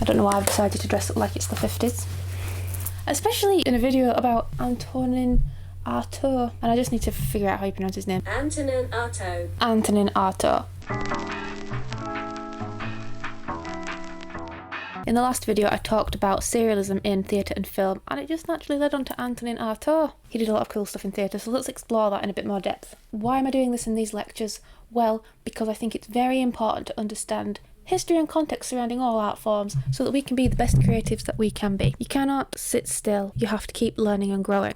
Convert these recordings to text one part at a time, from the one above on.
I don't know why I've decided to dress up like it's the 50s. Especially in a video about Antonin Artaud. And I just need to figure out how you pronounce his name. Antonin Artaud. Antonin Artaud. In the last video I talked about serialism in theatre and film, and it just naturally led on to Antonin Artaud. He did a lot of cool stuff in theatre, so let's explore that in a bit more depth. Why am I doing this in these lectures? Well, because I think it's very important to understand history and context surrounding all art forms so that we can be the best creatives that we can be. You cannot sit still, you have to keep learning and growing.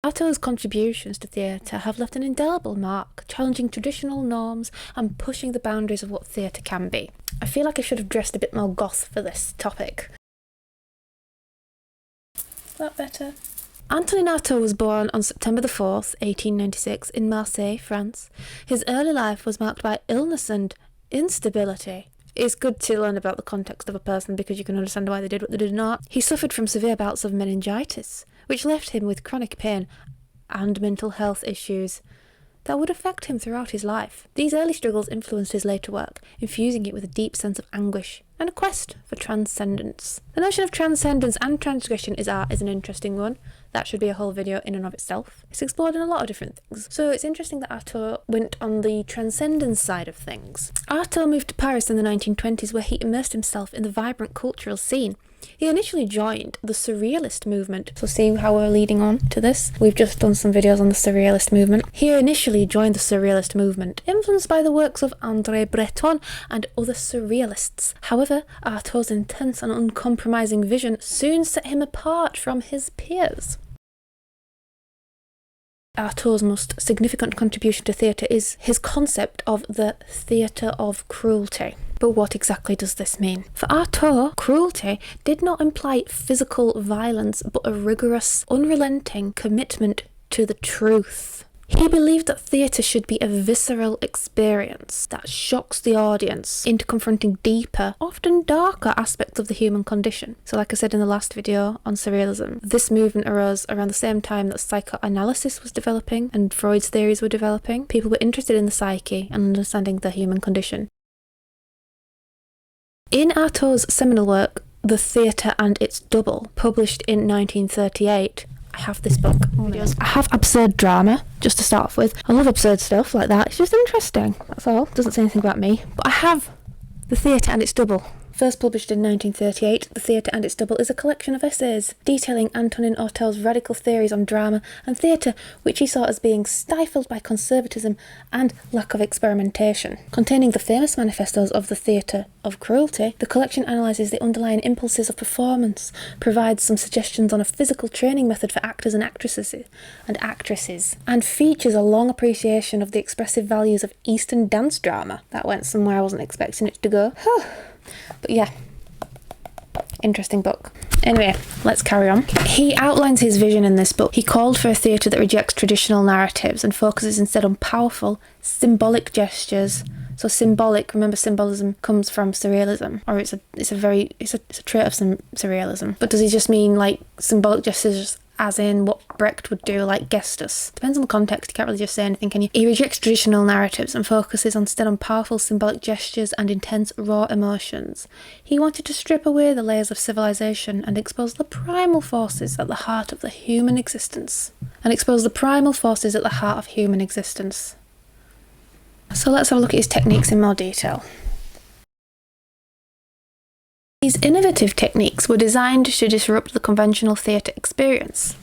Artaud's contributions to theatre have left an indelible mark, challenging traditional norms and pushing the boundaries of what theatre can be. I feel like I should have dressed a bit more goth for this topic. Is that better? Antonin Artaud was born on September the 4th, 1896 in Marseille, France. His early life was marked by illness and instability. It's good to learn about the context of a person because you can understand why they did what they did not. He suffered from severe bouts of meningitis, which left him with chronic pain and mental health issues that would affect him throughout his life. These early struggles influenced his later work, infusing it with a deep sense of anguish and a quest for transcendence. The notion of transcendence and transgression is an interesting one. That should be a whole video in and of itself. It's explored in a lot of different things. So it's interesting that Artaud went on the transcendence side of things. Artaud moved to Paris in the 1920s, where he immersed himself in the vibrant cultural scene. He initially joined the Surrealist movement. So see how we're leading on to this? We've just done some videos on the Surrealist movement. He initially joined the Surrealist movement, influenced by the works of André Breton and other Surrealists. However, Artaud's intense and uncompromising vision soon set him apart from his peers. Artaud's most significant contribution to theatre is his concept of the Theatre of Cruelty. But what exactly does this mean? For Artaud, cruelty did not imply physical violence, but a rigorous, unrelenting commitment to the truth. He believed that theatre should be a visceral experience that shocks the audience into confronting deeper, often darker aspects of the human condition. So like I said in the last video on surrealism, this movement arose around the same time that psychoanalysis was developing and Freud's theories were developing. People were interested in the psyche and understanding the human condition. In Artaud's seminal work, The Theatre and Its Double, published in 1938, I have this book. I have absurd drama, just to start off with. I love absurd stuff like that. It's just interesting, that's all. Doesn't say anything about me. But I have The Theatre and Its Double. First published in 1938, The Theatre and Its Double is a collection of essays detailing Antonin Artaud's radical theories on drama and theatre, which he saw as being stifled by conservatism and lack of experimentation. Containing the famous manifestos of the Theatre of Cruelty, the collection analyses the underlying impulses of performance, provides some suggestions on a physical training method for actors and actresses, and features a long appreciation of the expressive values of Eastern dance drama. That went somewhere I wasn't expecting it to go. But yeah, interesting book. Anyway, let's carry on. He outlines his vision in this book. He called for a theatre that rejects traditional narratives and focuses instead on powerful, symbolic gestures. So symbolic, remember symbolism comes from surrealism, or it's a trait of some surrealism. But does he just mean like symbolic gestures as in what Brecht would do, like gestus? Depends on the context, you can't really just say anything, can you? He rejects traditional narratives and focuses instead on powerful symbolic gestures and intense raw emotions. He wanted to strip away the layers of civilization and expose the primal forces at the heart of the human existence. So let's have a look at his techniques in more detail. These innovative techniques were designed to disrupt the conventional theatre experience.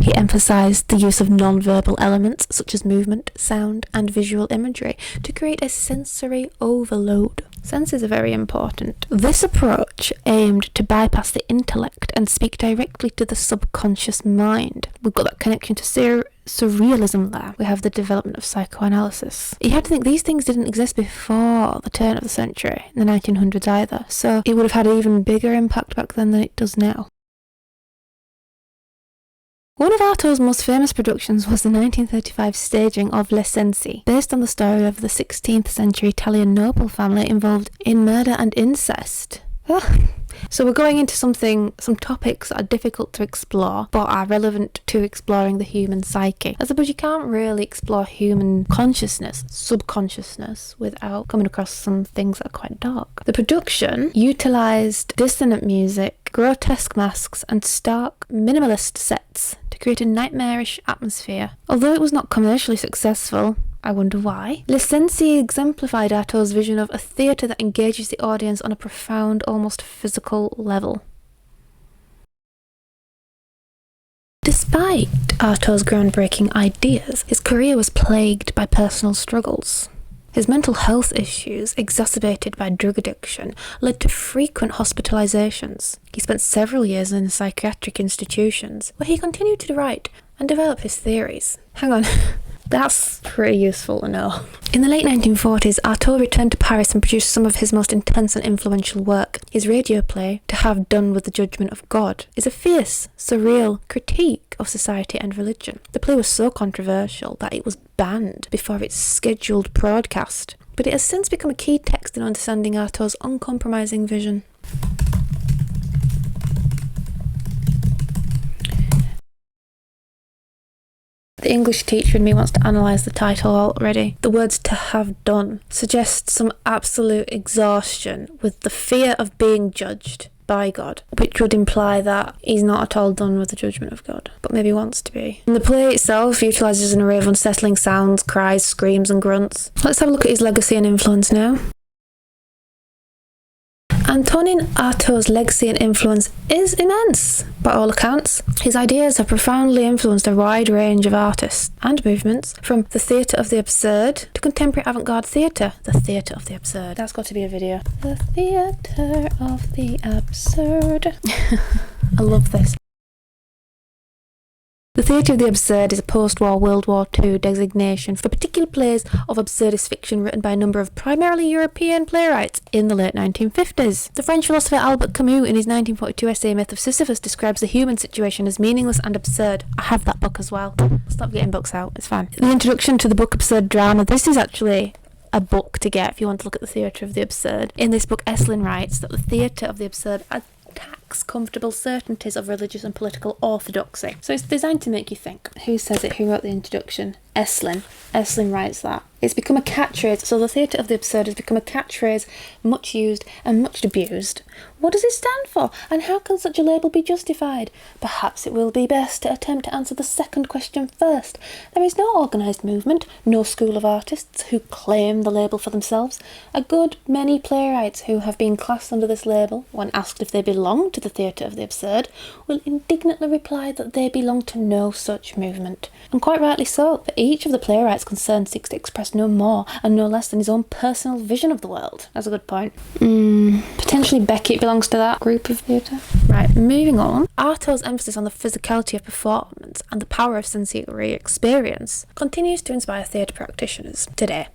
He emphasised the use of non-verbal elements such as movement, sound and visual imagery to create a sensory overload. Senses are very important. This approach aimed to bypass the intellect and speak directly to the subconscious mind. We've got that connection to surrealism there. We have the development of psychoanalysis. You have to think these things didn't exist before the turn of the century, in the 1900s either, so it would have had an even bigger impact back then than it does now. One of Artaud's most famous productions was the 1935 staging of Le Cenci, based on the story of the 16th century Italian noble family involved in murder and incest. So we're going into some topics that are difficult to explore, but are relevant to exploring the human psyche. I suppose you can't really explore human consciousness, subconsciousness, without coming across some things that are quite dark. The production utilised dissonant music, grotesque masks, and stark minimalist sets to create a nightmarish atmosphere. Although it was not commercially successful, I wonder why. Cenci exemplified Artaud's vision of a theatre that engages the audience on a profound, almost physical level. Despite Artaud's groundbreaking ideas, his career was plagued by personal struggles. His mental health issues, exacerbated by drug addiction, led to frequent hospitalizations. He spent several years in psychiatric institutions, where he continued to write and develop his theories. Hang on. That's pretty useful to know. In the late 1940s, Artaud returned to Paris and produced some of his most intense and influential work. His radio play, To Have Done with the Judgement of God, is a fierce, surreal critique of society and religion. The play was so controversial that it was banned before its scheduled broadcast, but it has since become a key text in understanding Artaud's uncompromising vision. The English teacher in me wants to analyse the title already. The words "to have done" suggest some absolute exhaustion with the fear of being judged by God, which would imply that he's not at all done with the judgment of God, but maybe wants to be. And the play itself utilises an array of unsettling sounds, cries, screams and grunts. Let's have a look at his legacy and influence now. Antonin Artaud's legacy and influence is immense, by all accounts. His ideas have profoundly influenced a wide range of artists and movements, from the Theatre of the Absurd to contemporary avant-garde theatre. The Theatre of the Absurd. That's got to be a video. The Theatre of the Absurd. I love this. The Theatre of the Absurd is a post-war World War II designation for particular plays of absurdist fiction written by a number of primarily European playwrights in the late 1950s. The French philosopher Albert Camus, in his 1942 essay Myth of Sisyphus, describes the human situation as meaningless and absurd. I have that book as well. Stop getting books out, it's fine. The introduction to the book Absurd Drama. This is actually a book to get if you want to look at the Theatre of the Absurd. In this book, Estlin writes that the Theatre of the Absurd attacks comfortable certainties of religious and political orthodoxy. So it's designed to make you think. Who says it? Who wrote the introduction? Estlin. Estlin writes that. It's become a catchphrase. So the Theatre of the Absurd has become a catchphrase, much used and much abused. What does it stand for? And how can such a label be justified? Perhaps it will be best to attempt to answer the second question first. There is no organised movement, no school of artists who claim the label for themselves. A good many playwrights who have been classed under this label, when asked if they belong to the Theatre of the Absurd, will indignantly reply that they belong to no such movement. And quite rightly so, for each of the playwrights concerned seeks to express no more and no less than his own personal vision of the world. That's a good point. Potentially Beckett belongs to that group of theatre. Right, moving on. Artaud's emphasis on the physicality of performance and the power of sensory experience continues to inspire theatre practitioners today.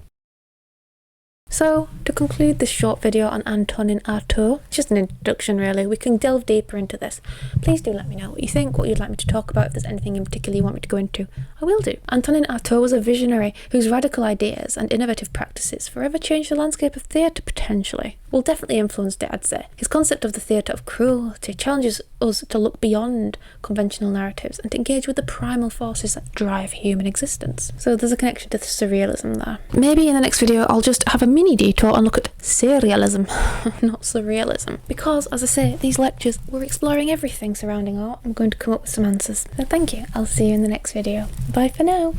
So, to conclude this short video on Antonin Artaud, it's just an introduction really, we can delve deeper into this. Please do let me know what you think, what you'd like me to talk about, if there's anything in particular you want me to go into. I will do. Antonin Artaud was a visionary whose radical ideas and innovative practices forever changed the landscape of theatre potentially. Well, definitely influenced it, I'd say. His concept of the Theatre of Cruelty challenges us to look beyond conventional narratives and to engage with the primal forces that drive human existence. So there's a connection to the surrealism there. Maybe in the next video I'll just have a mini detour and look at serialism, not surrealism. Because, as I say, these lectures, we're exploring everything surrounding art. I'm going to come up with some answers. So thank you. I'll see you in the next video. Bye for now.